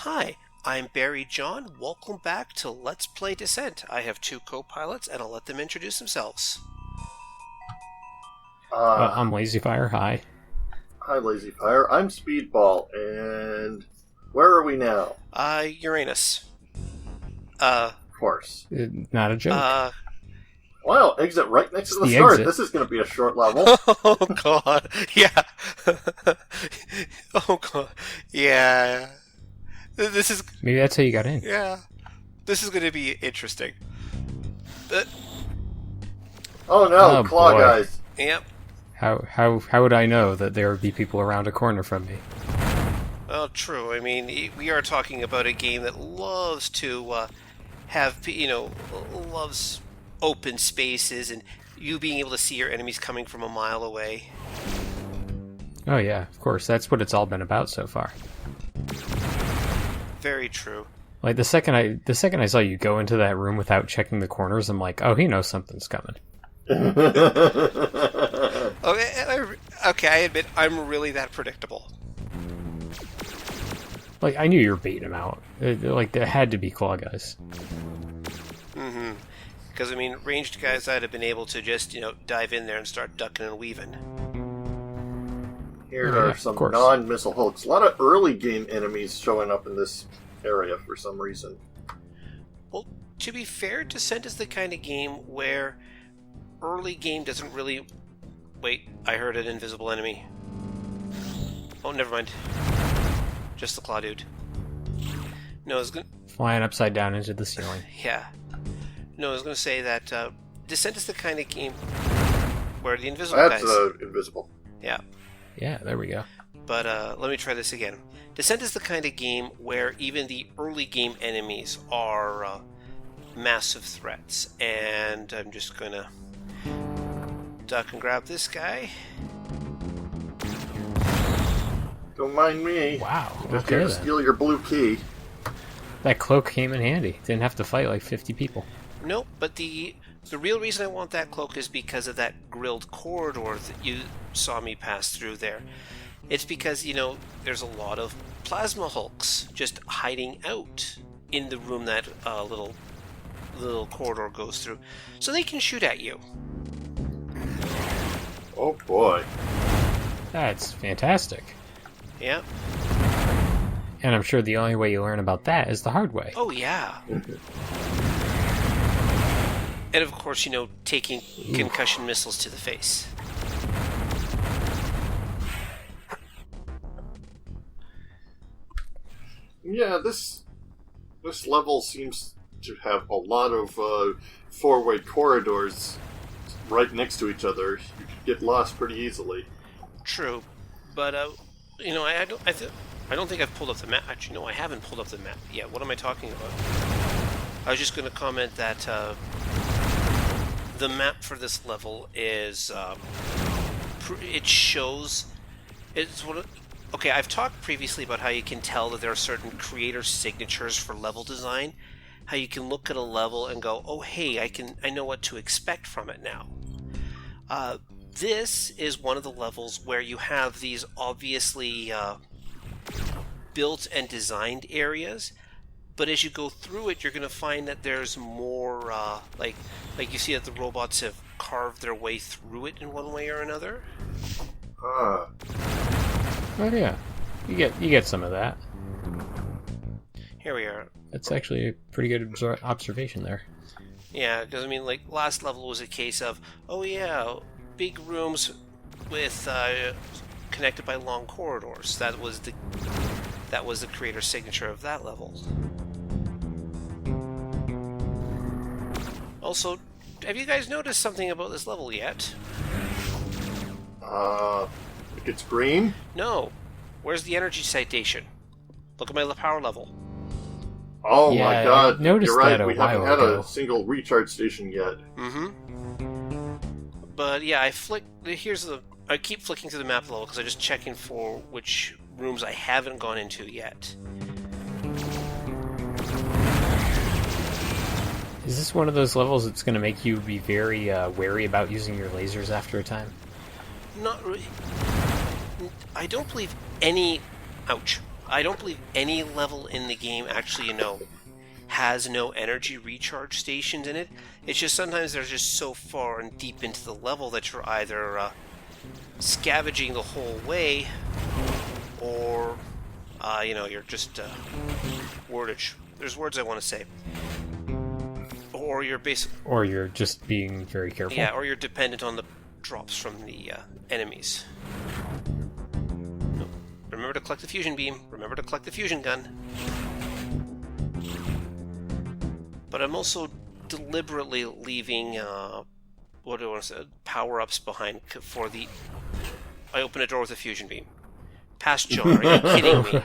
Hi, I'm Barry John. Welcome back to Let's Play Descent. I have two co-pilots, and I'll let them introduce themselves. I'm Lazyfire. Hi. Hi, Lazyfire. I'm Speedball, and where are we now? Uranus. Of course. Not a joke. Wow, exit right next to the the start. exit. This is going to be a short level. Oh, God. Yeah. Oh, God. Yeah. This is... Maybe that's how you got in. Yeah. This is going to be interesting. Oh no, Oh, claw boy. guys. Yep. How would I know that there would be people around a corner from me? Well, true. I mean, we are talking about a game that loves to have, loves open spaces and you being able to see your enemies coming from a mile away. Oh yeah, of course. That's what it's all been about so far. Very true. Like the second I saw you go into that room without checking the corners, I'm like, oh, he knows something's coming. Okay, I admit I'm really that predictable. Like I knew you were baiting him out. Like there had to be claw guys. Mm-hmm. Because, I mean, ranged guys, I'd have been able to just, dive in there and start ducking and weaving. Here Yeah, are of some course. non-missile hulks. A lot of early game enemies showing up in this area for some reason. Well, to be fair, Descent is the kind of game where early game doesn't really... Wait, I heard an invisible enemy. Oh, never mind. Just the claw dude. No, I was gonna... Flying upside down into the ceiling. Yeah. No, I was gonna say that Descent is the kind of game where the invisible That's guys... invisible. Yeah. Yeah, there we go. But let me try this again. Descent is the kind of game where even the early game enemies are massive threats. And I'm just gonna duck and grab this guy. Don't mind me. Wow. Just Okay here to then. steal your blue key. That cloak came in handy. Didn't have to fight like 50 people. Nope, but the real reason I want that cloak is because of that grilled corridor that you saw me pass through there. It's because, there's a lot of plasma hulks just hiding out in the room that little corridor goes through. So they can shoot at you. Oh boy. That's fantastic. Yeah. And I'm sure the only way you learn about that is the hard way. Oh, yeah. And of course, taking concussion missiles to the face. Yeah, this level seems to have a lot of four-way corridors right next to each other. You could get lost pretty easily. True. But, I don't think I've pulled up the map. Actually, no, I haven't pulled up the map yet. What am I talking about? I was just going to comment that the map for this level is it shows it's one of, okay, I've talked previously about how you can tell that there are certain creator signatures for level design, how you can look at a level and go, oh hey, I know what to expect from it now. This is one of the levels where you have these obviously built and designed areas, but as you go through it, you're going to find that there's more, like you see that the robots have carved their way through it in one way or another. Ah. Oh yeah, you get some of that. Here we are. That's actually a pretty good observation there. Yeah, because last level was a case of, oh yeah, big rooms with connected by long corridors. That was the creator signature of that level. Also, have you guys noticed something about this level yet? Like it's green? No. Where's the energy citation? Look at my power level. Oh Yeah, my god, I noticed you're right, that a we haven't while had ago. a single recharge station yet. Mm-hmm. But yeah, I keep flicking through the map level because I'm just checking for which rooms I haven't gone into yet. Is this one of those levels that's going to make you be very wary about using your lasers after a time? Not really. I don't believe any... Ouch. I don't believe any level in the game actually, has no energy recharge stations in it. It's just sometimes they're just so far and deep into the level that you're either scavenging the whole way, or you're just wordage. There's words I want to say. Or you're Or you're just being very careful. Yeah, or you're dependent on the drops from the enemies. Remember to collect the fusion beam. Remember to collect the fusion gun. But I'm also deliberately leaving, what do I want to say, power-ups behind for the... I open a door with a fusion beam. Past John, are you kidding me?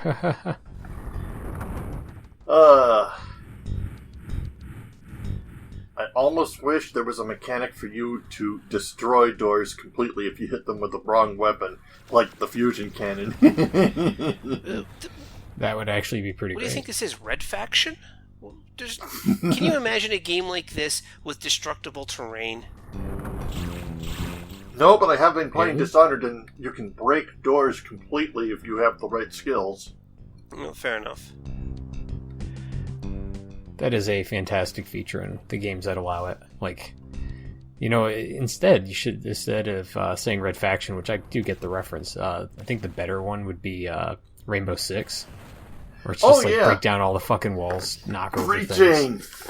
I almost wish there was a mechanic for you to destroy doors completely if you hit them with the wrong weapon, like the fusion cannon. That would actually be pretty What great. do you think this is, Red Faction? Can you imagine a game like this with destructible terrain? No, but I have been playing Dishonored, and you can break doors completely if you have the right skills. No, fair enough. That is a fantastic feature in the games that allow it. Like, instead of saying Red Faction, which I do get the reference, I think the better one would be Rainbow Six. Where it's just break down all the fucking walls, knock over things.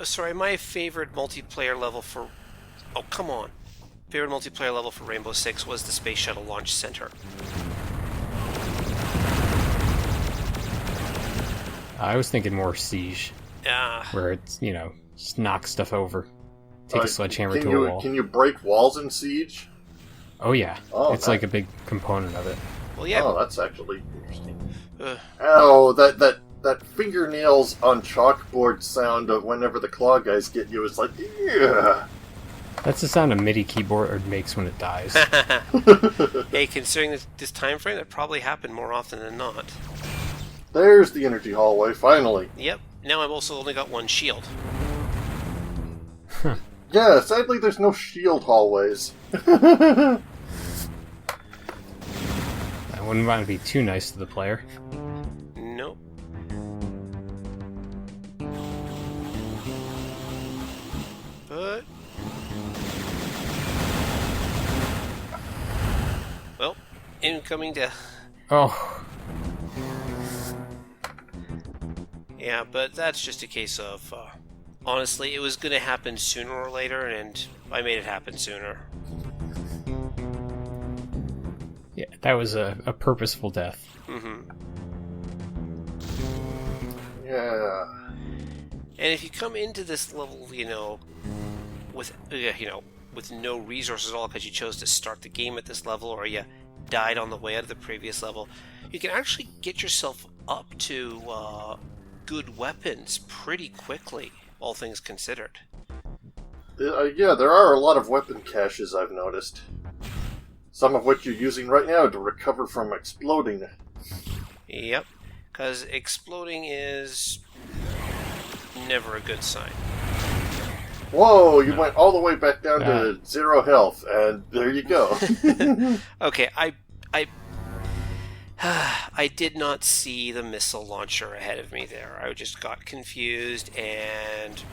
Sorry, my favorite multiplayer level for... Oh, come on. Favorite multiplayer level for Rainbow Six was the Space Shuttle Launch Center. I was thinking more Siege, where it's, just knock stuff over. Take a sledgehammer to a wall. Can you break walls in Siege? Oh, yeah. Oh, it's like a big component of it. Well, yeah. Oh, that's actually interesting. That fingernails on chalkboard sound of whenever the claw guys get you is like, yeah. That's the sound a MIDI keyboard makes when it dies. Hey, considering this time frame, that probably happened more often than not. There's the energy hallway, finally. Yep. Now I've also only got one shield. Yeah, sadly there's no shield hallways. I wouldn't want to be too nice to the player. Nope. But... Well, incoming death. Oh. Yeah, but that's just a case of... honestly, it was going to happen sooner or later, and I made it happen sooner. Yeah, that was a purposeful death. Mm-hmm. Yeah. And if you come into this level, with no resources at all because you chose to start the game at this level, or you died on the way out of the previous level, you can actually get yourself up to good weapons pretty quickly, all things considered. Yeah, there are a lot of weapon caches I've noticed. Some of which you're using right now to recover from exploding. Yep, because exploding is never a good sign. Whoa, you went all the way back down to 0 health, and there you go. Okay, I did not see the missile launcher ahead of me there. I just got confused and...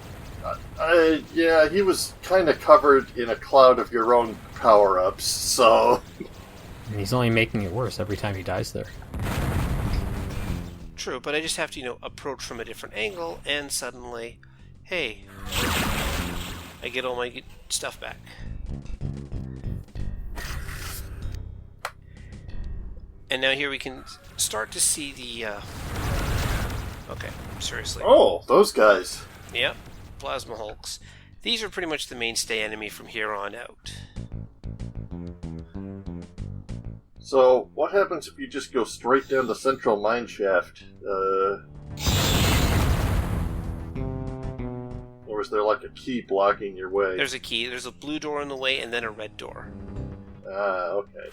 yeah, he was kind of covered in a cloud of your own power-ups, so... And he's only making it worse every time he dies there. True, but I just have to, approach from a different angle, and suddenly, hey, I get all my stuff back. And now here we can start to see the, okay, seriously. Oh, those guys. Yep, Plasma Hulks. These are pretty much the mainstay enemy from here on out. So, what happens if you just go straight down the central mine shaft? Or is there like a key blocking your way? There's a key. There's a blue door in the way and then a red door. Ah, okay.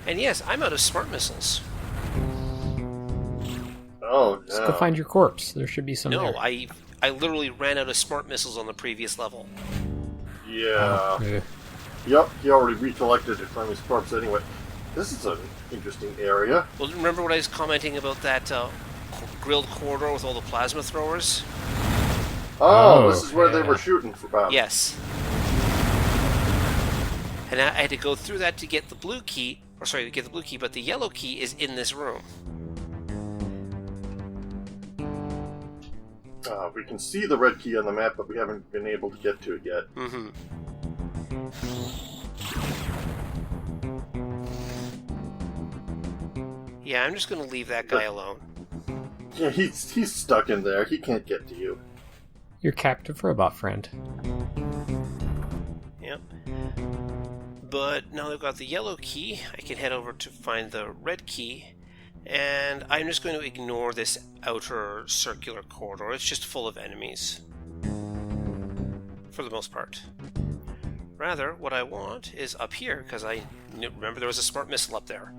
And yes, I'm out of smart missiles. Oh, no. Just go find your corpse. There should be some No, there. I literally ran out of smart missiles on the previous level. Yeah. Yeah. Yep, he already recollected it from his corpse anyway. This is an interesting area. Well, remember what I was commenting about that grilled corridor with all the plasma throwers? Oh, this is where they yeah. were shooting from. Yes. And I had to go through that to get the blue key. Or sorry, to get the blue key, but the yellow key is in this room. We can see the red key on the map, but we haven't been able to get to it yet. Mm-hmm. Yeah, I'm just going to leave that guy alone. Yeah, he's stuck in there. He can't get to you. Your captive robot friend. Yep. But now I've got the yellow key, I can head over to find the red key, and I'm just going to ignore this outer circular corridor. It's just full of enemies. For the most part. Rather, what I want is up here, because I remember there was a smart missile up there.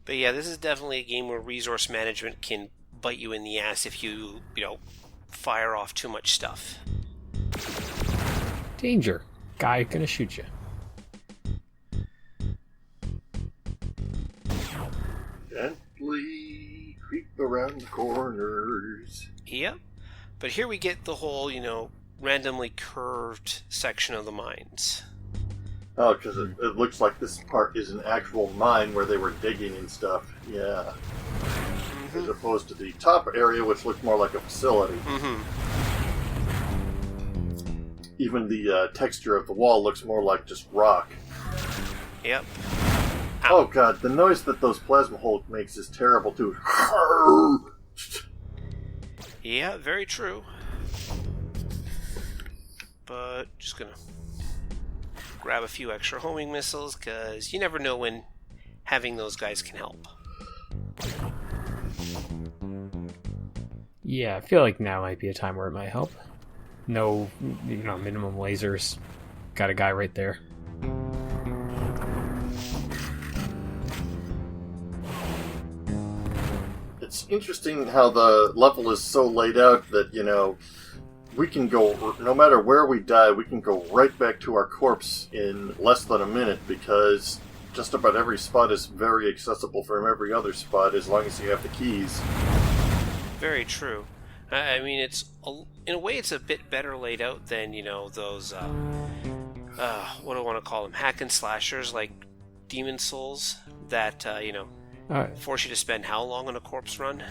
But yeah, this is definitely a game where resource management can bite you in the ass if you fire off too much stuff. Danger. Guy gonna shoot you. Gently creep around the corners. Yep. But here we get the whole, randomly curved section of the mines. Oh, because it looks like this part is an actual mine where they were digging and stuff. Yeah. Mm-hmm. As opposed to the top area, which looked more like a facility. Mm-hmm. Even the texture of the wall looks more like just rock. Yep. Oh god, the noise that those plasma Hulk makes is terrible too. Yeah, very true. But just gonna grab a few extra homing missiles, because you never know when having those guys can help. Yeah, I feel like now might be a time where it might help. No, minimum lasers. Got a guy right there. It's interesting how the level is so laid out that, we can go, no matter where we die, we can go right back to our corpse in less than a minute, because just about every spot is very accessible from every other spot as long as you have the keys. Very true. I mean, in a way, it's a bit better laid out than, those, what do I want to call them? Hack and slashers like Demon Souls that, force you to spend how long on a corpse run?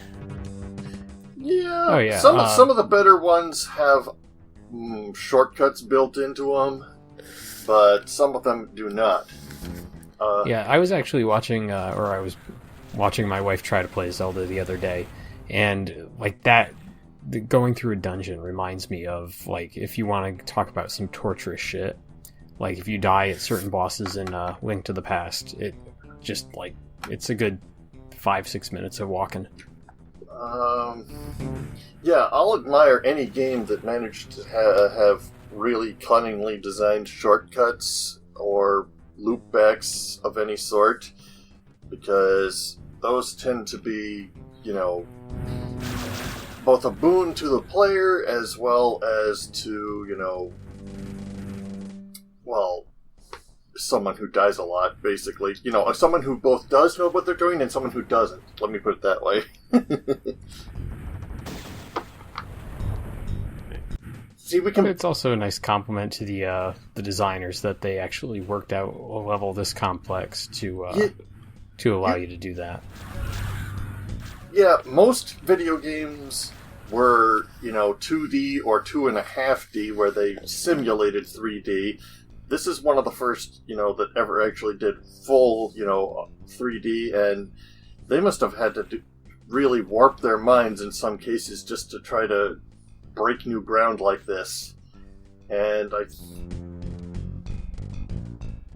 Yeah. Oh, yeah. Some of the better ones have shortcuts built into them, but some of them do not. Yeah, I was actually watching, I was watching my wife try to play Zelda the other day, and like that, going through a dungeon reminds me of like if you want to talk about some torturous shit. Like if you die at certain bosses in Link to the Past, it just like it's a good 5-6 minutes of walking. Yeah, I'll admire any game that managed to have really cunningly designed shortcuts or loopbacks of any sort, because those tend to be, both a boon to the player as well as to, someone who dies a lot, basically. Someone who both does know what they're doing and someone who doesn't. Let me put it that way. See, we can. It's also a nice compliment to the designers that they actually worked out a level this complex to allow you to do that. Yeah, most video games were 2D or 2.5D, where they simulated 3D. This is one of the first that ever actually did full 3D, and they must have had to really warp their minds in some cases just to try to break new ground like this. And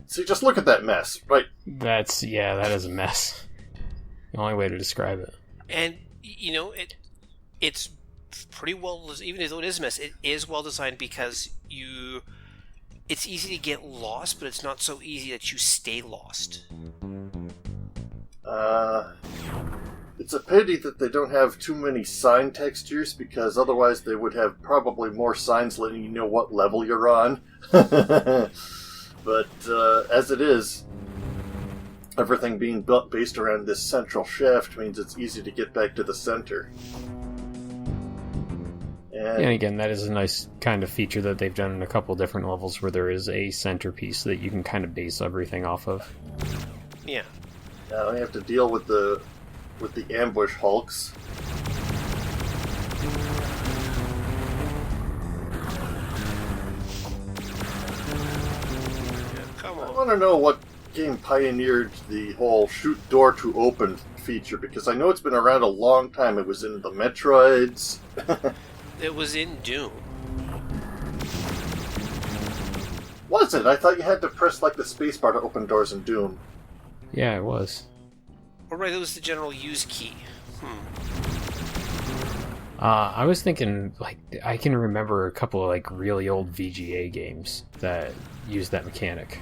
see, just look at that mess, right? That is a mess. The only way to describe it. And it's pretty well, even though it is a mess, it is well designed, because it's easy to get lost, but it's not so easy that you stay lost. It's a pity that they don't have too many sign textures, because otherwise they would have probably more signs letting you know what level you're on. But as it is, everything being built based around this central shaft means it's easy to get back to the center. And again, that is a nice kind of feature that they've done in a couple different levels where there is a centerpiece that you can kind of base everything off of. Yeah. Now we have to deal with the ambush hulks. Come I on. want to know what game pioneered the whole shoot door to open feature, because I know it's been around a long time. It was in the Metroids. It was in Doom. Was it? I thought you had to press like the spacebar to open doors in Doom. Yeah, it was. Or right, it was the general use key. I was thinking, like, I can remember a couple of, like, really old VGA games that used that mechanic.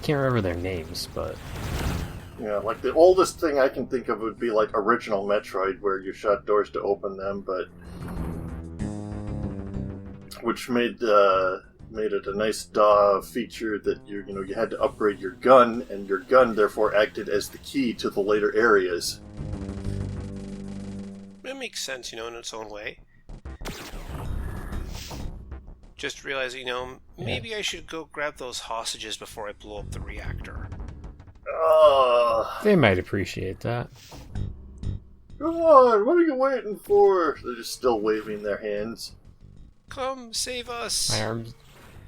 Can't remember their names, but... Yeah, like the oldest thing I can think of would be like original Metroid, where you shot doors to open them, but... which made it a nice feature that you had to upgrade your gun, and your gun therefore acted as the key to the later areas. It makes sense, in its own way. Just realize, maybe I should go grab those hostages before I blow up the reactor. They might appreciate that. Come on, what are you waiting for? They're just still waving their hands. Come, save us! My arms...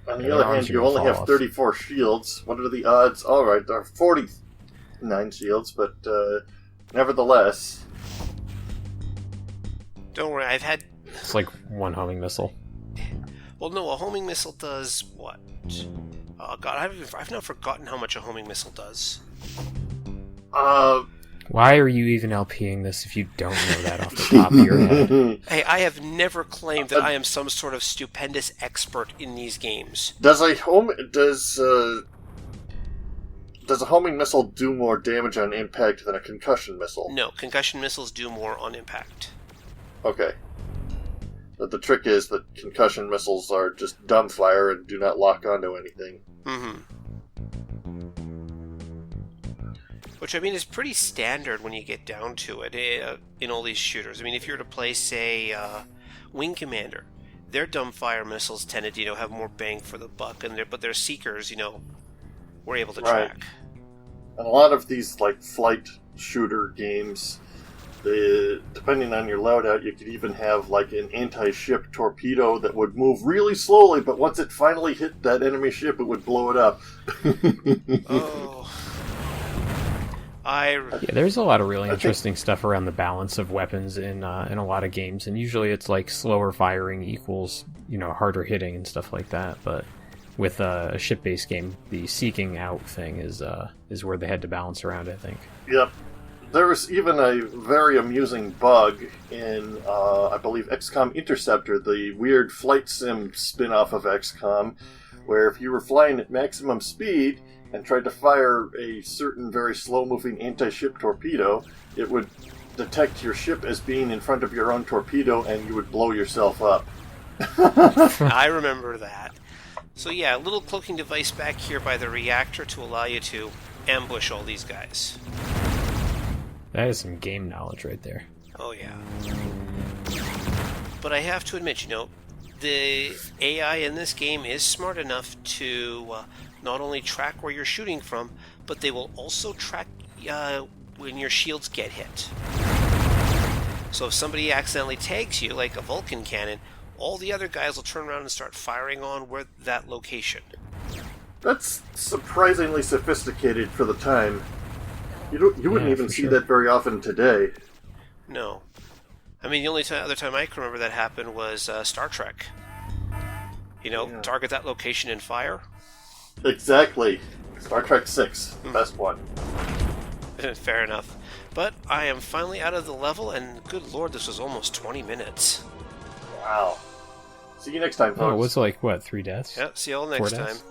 On the other hand, you only have 34 shields. What are the odds? Alright, there are 49 shields, but nevertheless... Don't worry, I've had... It's like one homing missile. Well, no, a homing missile does what? Oh god, I've now forgotten how much a homing missile does. Why are you even LPing this if you don't know that off the top of your head? Hey, I have never claimed that I am some sort of stupendous expert in these games. Does a homing missile do more damage on impact than a concussion missile? No, concussion missiles do more on impact. Okay. But the trick is that concussion missiles are just dumbfire and do not lock onto anything. Mm-hmm. Which, I mean, is pretty standard when you get down to it in all these shooters. I mean, if you were to play, say, Wing Commander, their dumbfire missiles tended to, have more bang for the buck, but their Seekers, were able to track. And a lot of these, like, flight shooter games, depending on your loadout, you could even have, like, an anti-ship torpedo that would move really slowly, but once it finally hit that enemy ship, it would blow it up. Oh... Yeah, there's a lot of really interesting stuff around the balance of weapons in a lot of games, and usually it's like slower firing equals harder hitting and stuff like that. But with a ship-based game, the seeking out thing is where they had to balance around, I think. Yep. There was even a very amusing bug in, I believe, XCOM Interceptor, the weird flight sim spin-off of XCOM, where if you were flying at maximum speed and tried to fire a certain very slow-moving anti-ship torpedo, it would detect your ship as being in front of your own torpedo, and you would blow yourself up. I remember that. So yeah, a little cloaking device back here by the reactor to allow you to ambush all these guys. That is some game knowledge right there. Oh yeah. But I have to admit, the AI in this game is smart enough to not only track where you're shooting from, but they will also track when your shields get hit. So if somebody accidentally tags you, like a Vulcan cannon, all the other guys will turn around and start firing on that location. That's surprisingly sophisticated for the time. You wouldn't even see that very often today. No. I mean, the only other time I can remember that happened was Star Trek. Target that location and fire. Exactly. Star Trek 6, best one. Fair enough. But I am finally out of the level, and good lord, this was almost 20 minutes. Wow. See you next time, folks. Oh, it was like, what, 3 deaths? Yeah, see you all next 4 time. deaths?